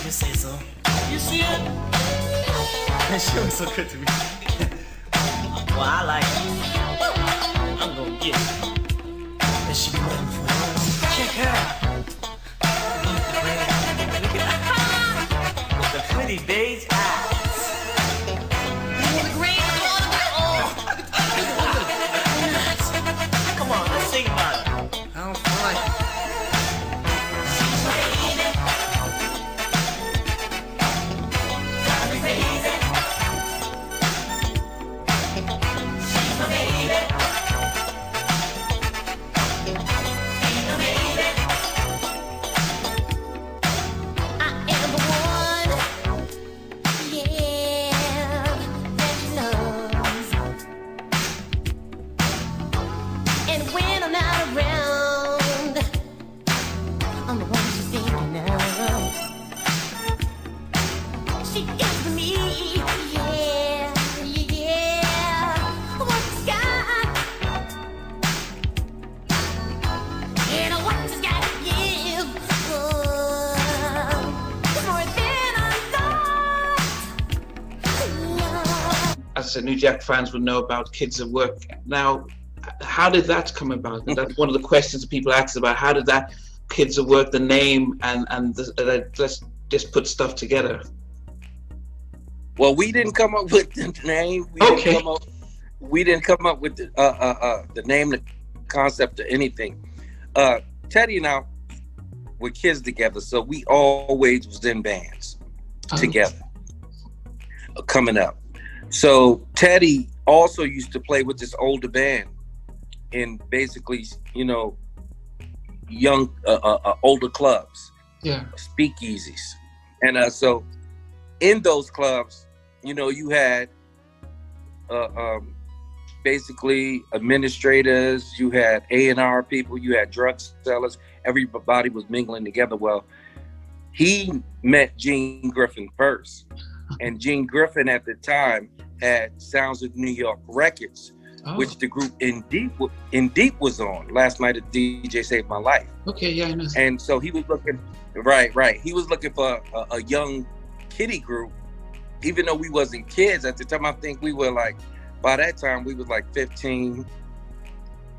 you say so. You see it? And she was so good to me. Well, I like it. I'm gonna get it. And she be waiting for you. Check her out. Look at that. With the pretty beige eyes. Come on, let's sing about it. I don't feel like it. As I said, New Jack fans would know about Kids at Work. Now, how did that come about? And that's one of the questions that people ask about. How did that Kids at Work, the name, and let's just put stuff together? Well, we didn't come up with the name. We didn't come up with the name, the concept, or anything. Teddy and I were kids together, so we always was in bands together, coming up. So Teddy also used to play with this older band in basically, young, older clubs, speakeasies. And so in those clubs, you had basically administrators, you had A&R people, you had drug sellers, everybody was mingling together. Well, he met Gene Griffin first. And Gene Griffin at the time had Sounds of New York Records, which the group In Deep was on. Last night at DJ Saved My Life. Okay, yeah, I know. And so he was looking, right. He was looking for a young kiddie group, even though we wasn't kids at the time. I think we were like, by that time we was like 15,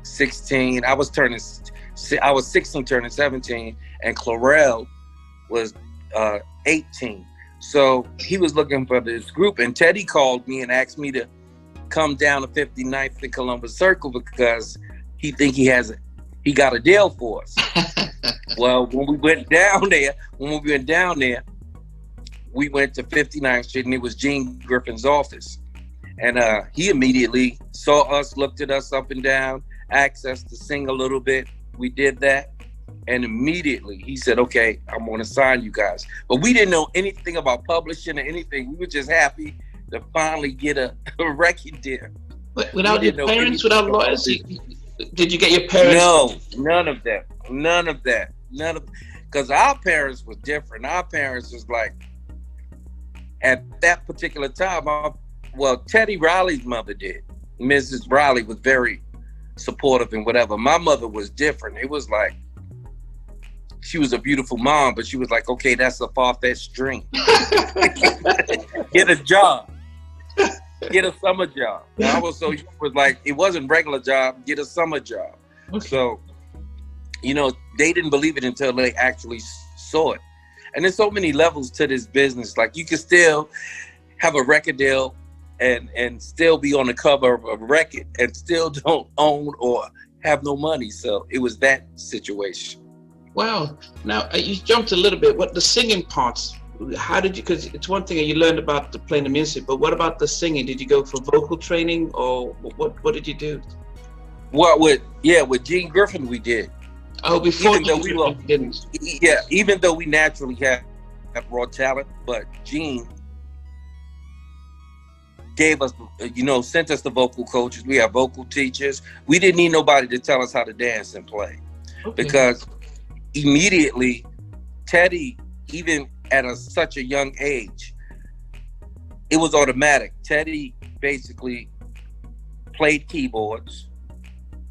16. I was 16 turning 17, and Clurel was 18. So he was looking for this group, and Teddy called me and asked me to come down to 59th and Columbus Circle because he think he got a deal for us. Well, when we went down there, we went to 59th Street, and it was Gene Griffin's office. And he immediately saw us, looked at us up and down, asked us to sing a little bit. We did that. And immediately he said, okay, I'm going to sign you guys. But we didn't know anything about publishing or anything. We were just happy to finally get a record deal. But without your parents, without lawyers, did you get your parents? No, none of that. Because our parents were different. Our parents was like, at that particular time, Teddy Riley's mother did. Mrs. Riley was very supportive and whatever. My mother was different. It was like, she was a beautiful mom, but she was like, okay, that's a far-fetched dream. Get a job. Get a summer job. And I was like, it wasn't regular job, get a summer job. Okay. So, they didn't believe it until they actually saw it. And there's so many levels to this business. Like, you can still have a record deal and still be on the cover of a record and still don't own or have no money. So it was that situation. Wow. Now, you jumped a little bit. What the singing parts, how did you, because it's one thing you learned about playing the music, but what about the singing? Did you go for vocal training, or what did you do? Well, with Gene Griffin, we did. Oh, before even though we didn't. Yeah, even though we naturally have raw talent, but Gene gave us, sent us the vocal coaches. We have vocal teachers. We didn't need nobody to tell us how to dance and play. Okay. Because immediately, Teddy, even at such a young age, it was automatic. Teddy basically played keyboards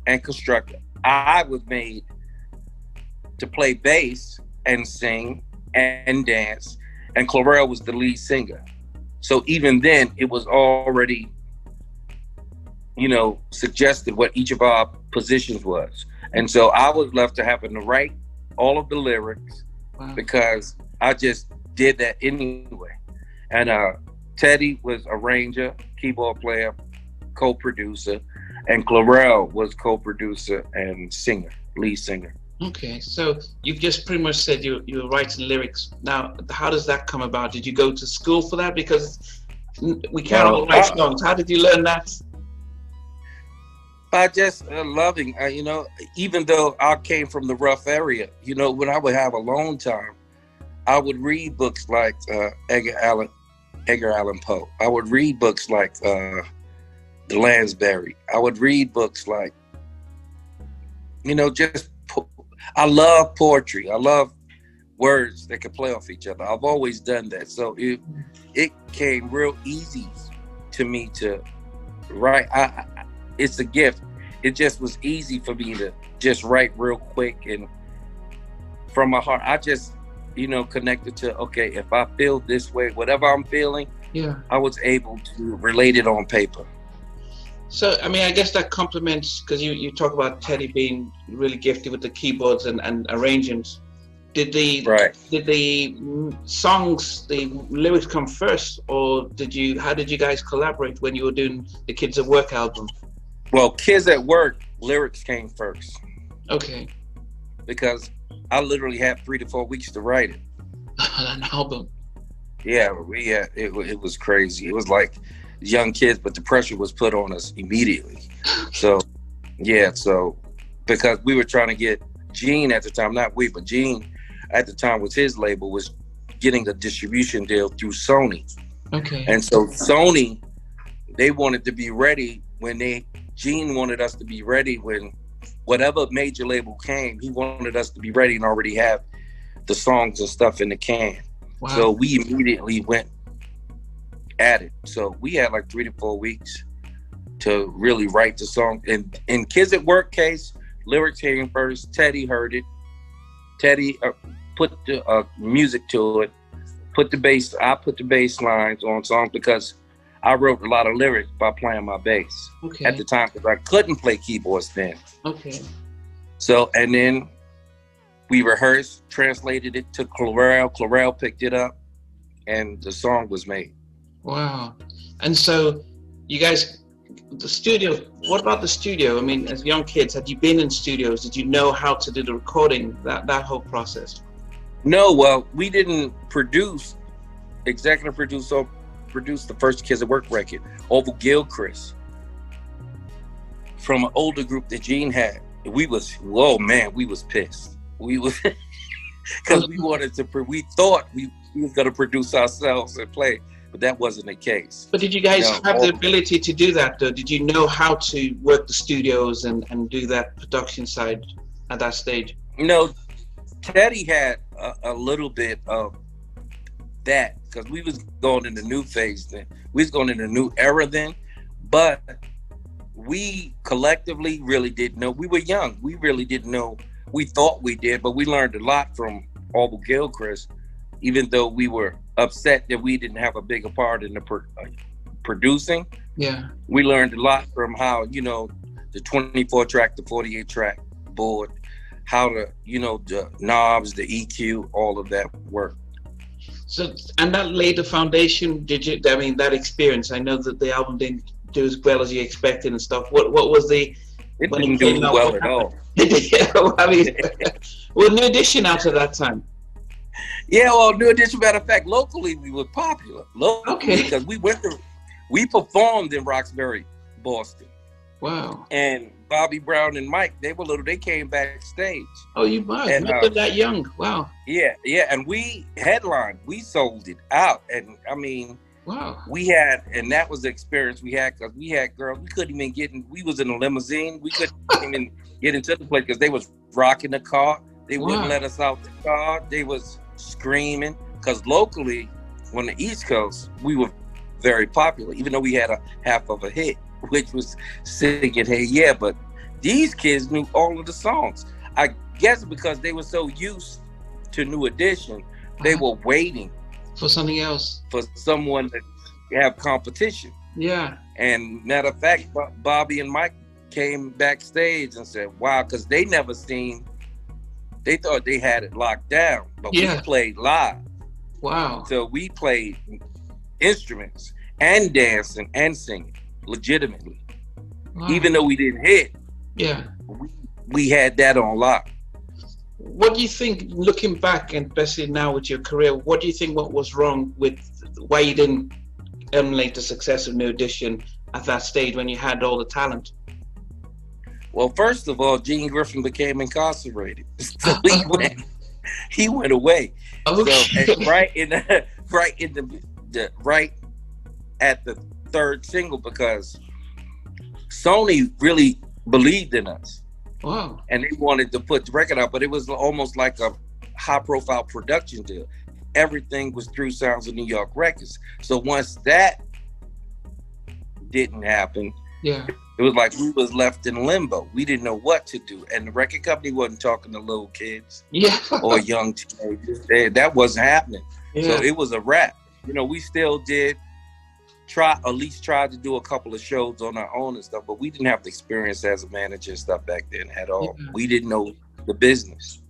and constructed. I was made to play bass and sing and dance. and Clurel was the lead singer. So even then, it was already, suggested what each of our positions was. And so I was left to having to write all of the lyrics because I just did that anyway. And Teddy was arranger, keyboard player, co-producer, and Clurel was co-producer and singer, lead singer. Okay, so you've just pretty much said you're writing lyrics. Now, how does that come about? Did you go to school for that? Because we can't all write songs. How did you learn that? By just loving, even though I came from the rough area, when I would have alone time, I would read books like Edgar Allan Poe. I would read books like the Lansbury. I would read books like, I love poetry. I love words that can play off each other. I've always done that. So it came real easy to me to write. It's a gift. It just was easy for me to just write real quick and from my heart. I just, connected to, okay, if I feel this way, whatever I'm feeling, I was able to relate it on paper. So, I guess that complements, because you talk about Teddy being really gifted with the keyboards and arrangements. Did the songs, the lyrics come first, or how did you guys collaborate when you were doing the Kids at Work album? Well, Kids at Work, lyrics came first. Okay. Because I literally had 3 to 4 weeks to write it. An album. Yeah, it was crazy. It was like young kids, but the pressure was put on us immediately. So because we were trying to get Gene at the time, not we, but Gene at the time was his label, was getting a distribution deal through Sony. Okay. And so Sony, they wanted to be ready Gene wanted us to be ready when whatever major label came, he wanted us to be ready and already have the songs and stuff in the can. Wow. So we immediately went at it. So we had like 3 to 4 weeks to really write the song. And in Kids at Work case, lyrics came first. Teddy heard it. Teddy put the music to it. I put the bass lines on songs because I wrote a lot of lyrics by playing my bass at the time because I couldn't play keyboards then. Okay. So, and then we rehearsed, translated it to Clurel. Clurel picked it up, and the song was made. Wow. And so you guys, the studio, what about the studio? As young kids, had you been in studios? Did you know how to do the recording, that whole process? No, well, we didn't executive produce the first Kids at Work record. Orville Gilchrist, from an older group that Gene had. We was pissed. We was, because we wanted to, we thought we was gonna produce ourselves and play, but that wasn't the case. But did you guys have the ability to do that though? Did you know how to work the studios and do that production side at that stage? No, Teddy had a little bit of that because we was going in the new phase then. We was going in a new era then, but we collectively really didn't know. We were young. We really didn't know. We thought we did, but we learned a lot from Orville Gilchrist, even though we were upset that we didn't have a bigger part in the producing. Yeah. We learned a lot from how, the 24 track, the 48 track board, how to, the knobs, the EQ, all of that work. So, and that laid the foundation, that experience, I know that the album didn't do as well as you expected and stuff. What was the... It didn't do well at all. Well, New Edition out at that time. Yeah, well, New Edition, matter of fact, locally we were popular. Okay. Because we performed in Roxbury, Boston. Wow. And Bobby Brown and Mike, they came backstage. Oh, you might. Not that young. Wow. Yeah, and we headlined. We sold it out. And wow. We had, and that was the experience we had because we had girls, we couldn't even get in, we was in a limousine. We couldn't even get into the place because they was rocking the car. They wouldn't let us out the car. They was screaming because locally, on the East Coast, we were very popular, even though we had a half of a hit, which was singing Hey Yeah, but these kids knew all of the songs. I guess because they were so used to New Edition, they were waiting for something else. for someone to have competition. Yeah. And matter of fact, Bobby and Mike came backstage and said, wow, because they never seen, they thought they had it locked down, but we played live. Wow. So we played instruments and dancing and singing legitimately. Wow. Even though we didn't hit, we had that on lock. What do you think, looking back, and especially now with your career, what do you think what was wrong with why you didn't emulate the success of New Edition at that stage when you had all the talent? Well, first of all, Gene Griffin became incarcerated. So he went away. Okay. So right at the third single, because Sony really believed in us. Wow. And they wanted to put the record out, but it was almost like a high-profile production deal. Everything was through Sounds of New York Records. So once that didn't happen, it was like we was left in limbo. We didn't know what to do, and the record company wasn't talking to little kids or young teenagers. That wasn't happening. So it was a wrap. You know, we still did at least tried to do a couple of shows on our own and stuff, but we didn't have the experience as a manager and stuff back then at all. We didn't know the business.